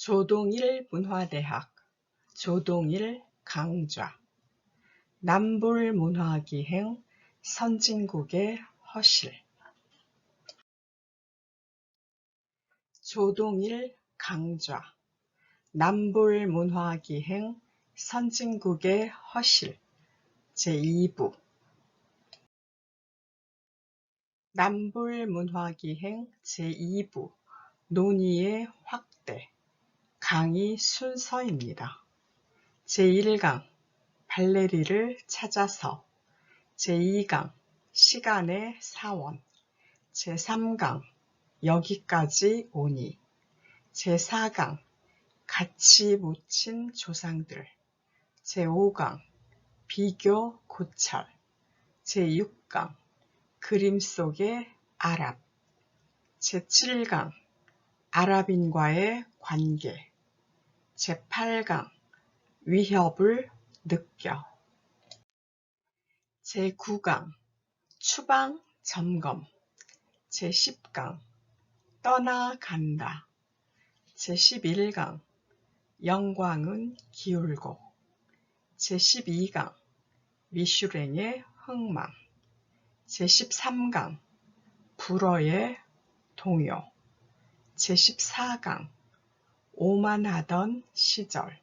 조동일 문화대학 조동일 강좌 남불문화기행 선진국의 허실 조동일 강좌 남불문화기행 선진국의 허실 제2부 남불문화기행 제2부 논의의 확대 강의 순서입니다. 제1강 발레리를 찾아서 제2강 시간의 사원 제3강 여기까지 오니 제4강 같이 묻힌 조상들 제5강 비교 고찰 제6강 그림 속의 아랍 제7강 아랍인과의 관계 제8강 위협을 느껴 제9강 추방 점검 제10강 떠나간다 제11강 영광은 기울고 제12강 미슐랭의 흥망 제13강 불어의 동요 제14강 오만하던 시절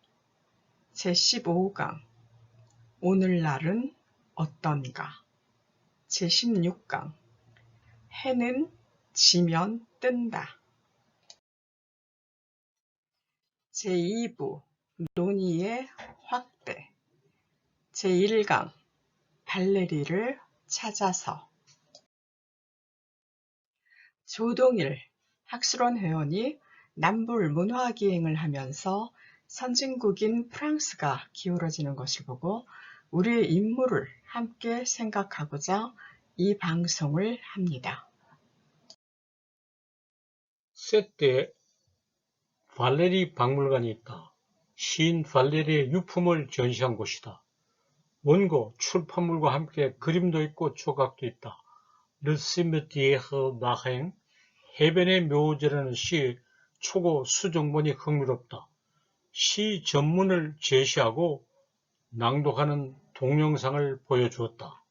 제15강 오늘날은 어떤가 제16강 해는 지면 뜬다 제2부 논의의 확대 제1강 발레리를 찾아서 조동일 학술원 회원이 남불 문화기행을 하면서 선진국인 프랑스가 기울어지는 것을 보고 우리의 임무를 함께 생각하고자 이 방송을 합니다. 세트에 발레리 박물관이 있다. 시인 발레리의 유품을 전시한 곳이다. 원고, 출판물과 함께 그림도 있고 조각도 있다. Le cimetière marin, 해변의 묘지라는 시의 초고 수정본이 흥미롭다. 시 전문을 제시하고 낭독하는 동영상을 보여주었다.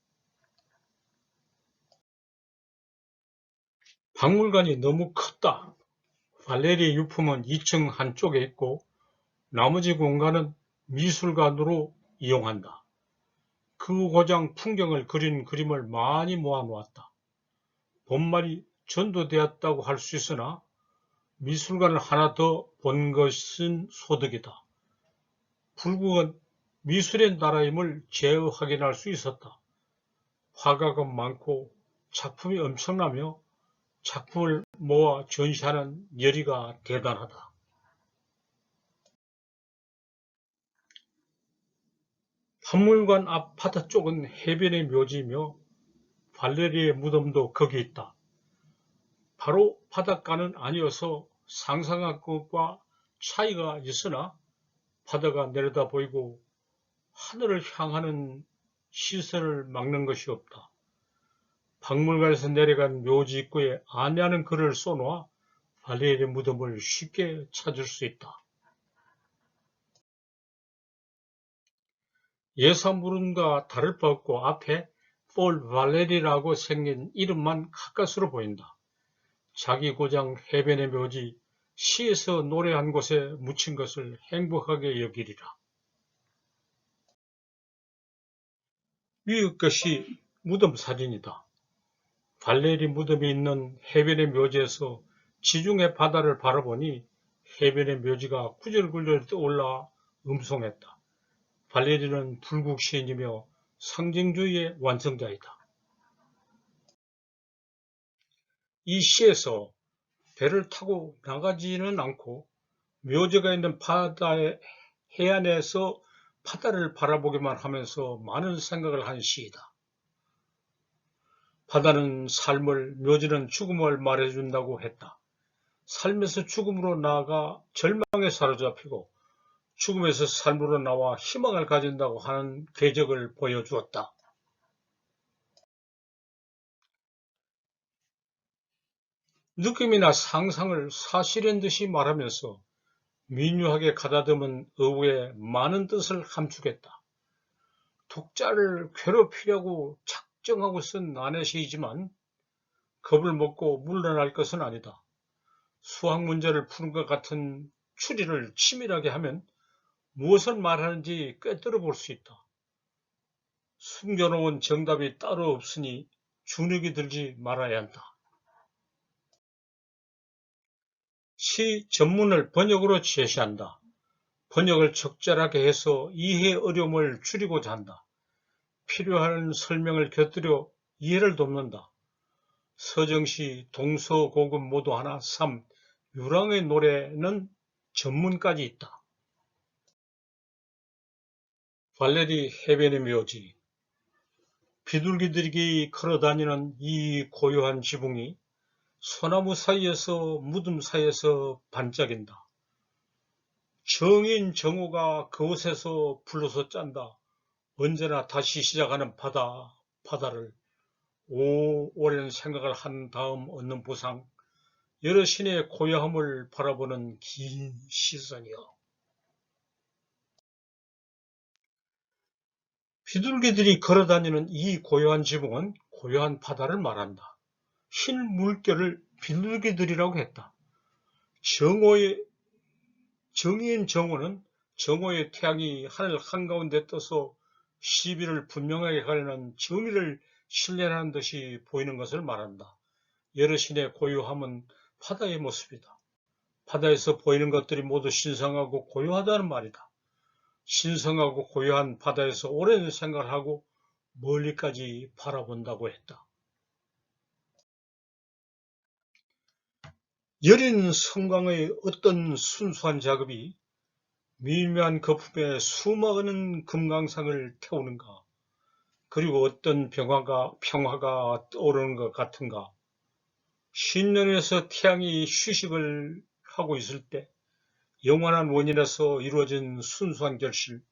박물관이 너무 컸다. 발레리의 유품은 2층 한쪽에 있고 나머지 공간은 미술관으로 이용한다. 그 고장 풍경을 그린 그림을 많이 모아놓았다. 본말이 전도되었다고 할 수 있으나 미술관을 하나 더 본 것은 소득이다. 불국은 미술의 나라임을 재확인할 수 있었다. 화가가 많고 작품이 엄청나며 작품을 모아 전시하는 열의가 대단하다. 박물관 앞 바다 쪽은 해변의 묘지이며 발레리의 무덤도 거기 있다. 바로 바닷가는 아니어서 상상한 것과 차이가 있으나 바다가 내려다 보이고 하늘을 향하는 시선을 막는 것이 없다. 박물관에서 내려간 묘지 입구에 안내하는 글을 써놓아 발레리의 무덤을 쉽게 찾을 수 있다. 예산물음과 다를 바 없고 앞에 폴 발레리라고 생긴 이름만 가까스로 보인다. 자기 고장 해변의 묘지, 시에서 노래한 곳에 묻힌 것을 행복하게 여기리라. 위의 것이 무덤 사진이다. 발레리 무덤이 있는 해변의 묘지에서 지중해 바다를 바라보니 해변의 묘지가 구절구절 떠올라 음송했다. 발레리는 불국 시인이며 상징주의의 완성자이다. 이 시에서 배를 타고 나가지는 않고 묘지가 있는 바다의 해안에서 바다를 바라보기만 하면서 많은 생각을 한 시이다. 바다는 삶을, 묘지는 죽음을 말해준다고 했다. 삶에서 죽음으로 나아가 절망에 사로잡히고 죽음에서 삶으로 나와 희망을 가진다고 하는 궤적을 보여주었다. 느낌이나 상상을 사실인 듯이 말하면서 미묘하게 가다듬은 어구에 많은 뜻을 함축했다. 독자를 괴롭히려고 작정하고 쓴 아내시이지만 겁을 먹고 물러날 것은 아니다. 수학 문제를 푸는 것 같은 추리를 치밀하게 하면 무엇을 말하는지 꿰뚫어 볼 수 있다. 숨겨놓은 정답이 따로 없으니 주눅이 들지 말아야 한다. 시 전문을 번역으로 제시한다. 번역을 적절하게 해서 이해 어려움을 줄이고자 한다. 필요한 설명을 곁들여 이해를 돕는다. 서정시, 동서고금 모두 하나, 3. 유랑의 노래는 전문까지 있다. 발레리 해변의 묘지. 비둘기들이 걸어다니는 이 고요한 지붕이 소나무 사이에서 무덤 사이에서 반짝인다. 정인 정오가 그곳에서 불러서 짠다. 언제나 다시 시작하는 바다를 오랜 생각을 한 다음 얻는 보상, 여럿신의 고요함을 바라보는 긴 시선이여. 비둘기들이 걸어다니는 이 고요한 지붕은 고요한 바다를 말한다. 흰 물결을 비둘기들이라고 했다. 정의인 정오는 정오의 태양이 하늘 한가운데 떠서 시비를 분명하게 가리는 정의를 실현하는 듯이 보이는 것을 말한다. 여럿신의 고요함은 바다의 모습이다. 바다에서 보이는 것들이 모두 신성하고 고요하다는 말이다. 신성하고 고요한 바다에서 오랜 생각을 하고 멀리까지 바라본다고 했다. 여린 성광의 어떤 순수한 작업이 미묘한 거품에 수많은 금강산을 태우는가, 그리고 어떤 평화가 떠오르는 것 같은가. 신년에서 태양이 휴식을 하고 있을 때 영원한 원인에서 이루어진 순수한 결실,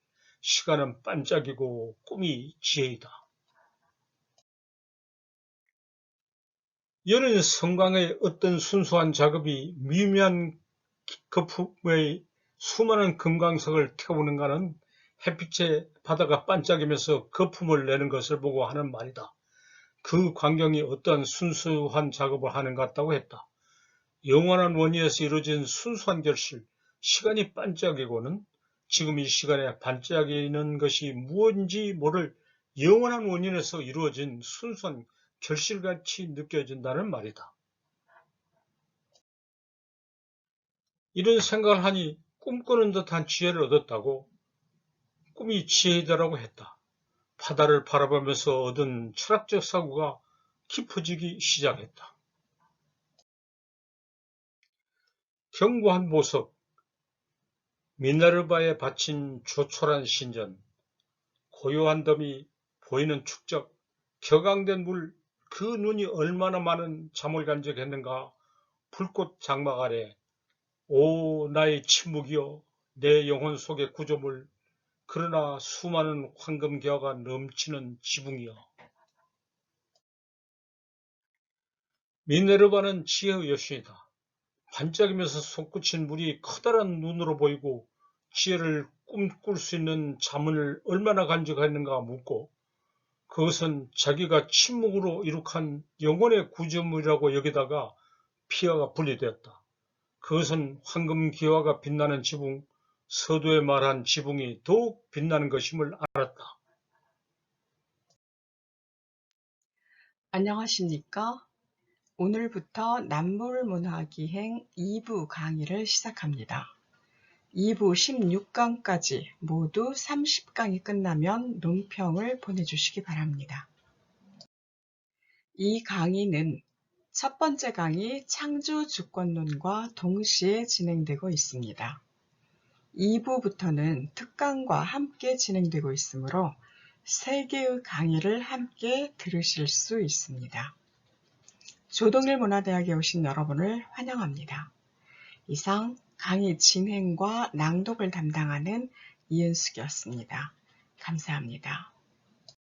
시간은 반짝이고 꿈이 지혜이다. 여는 성광의 어떤 순수한 작업이 미묘한 거품의 수많은 금강석을 태우는가는 햇빛에 바다가 반짝이면서 거품을 내는 것을 보고 하는 말이다. 그 광경이 어떠한 순수한 작업을 하는 것 같다고 했다. 영원한 원리에서 이루어진 순수한 결실, 시간이 반짝이고는 지금 이 시간에 반짝이는 것이 무엇인지 모를 영원한 원인에서 이루어진 순수한 결실같이 느껴진다는 말이다. 이런 생각을 하니 꿈꾸는 듯한 지혜를 얻었다고, 꿈이 지혜이다라고 했다. 바다를 바라보면서 얻은 철학적 사고가 깊어지기 시작했다. 견고한 보석, 미네르바에 바친 조촐한 신전, 고요한 덤이 보이는 축적, 격앙된 물, 그 눈이 얼마나 많은 잠을 간직했는가. 불꽃 장막 아래, 오 나의 침묵이여, 내 영혼 속의 구조물, 그러나 수많은 황금기화가 넘치는 지붕이여. 미네르바는 지혜의 여신이다. 반짝이면서 솟구친 물이 커다란 눈으로 보이고 지혜를 꿈꿀 수 있는 잠을 얼마나 간직했는가 묻고, 그것은 자기가 침묵으로 이룩한 영혼의 구조물이라고 여기다가 피아가 분리되었다. 그것은 황금기화가 빛나는 지붕, 서두에 말한 지붕이 더욱 빛나는 것임을 알았다. 안녕하십니까? 오늘부터 남물문화기행 2부 강의를 시작합니다. 2부 16강까지 모두 30강이 끝나면 논평을 보내주시기 바랍니다. 이 강의는 첫 번째 강의 창조주권론과 동시에 진행되고 있습니다. 2부부터는 특강과 함께 진행되고 있으므로 3개의 강의를 함께 들으실 수 있습니다. 조동일 문화대학에 오신 여러분을 환영합니다. 이상 강의 진행과 낭독을 담당하는 이은숙이었습니다. 감사합니다.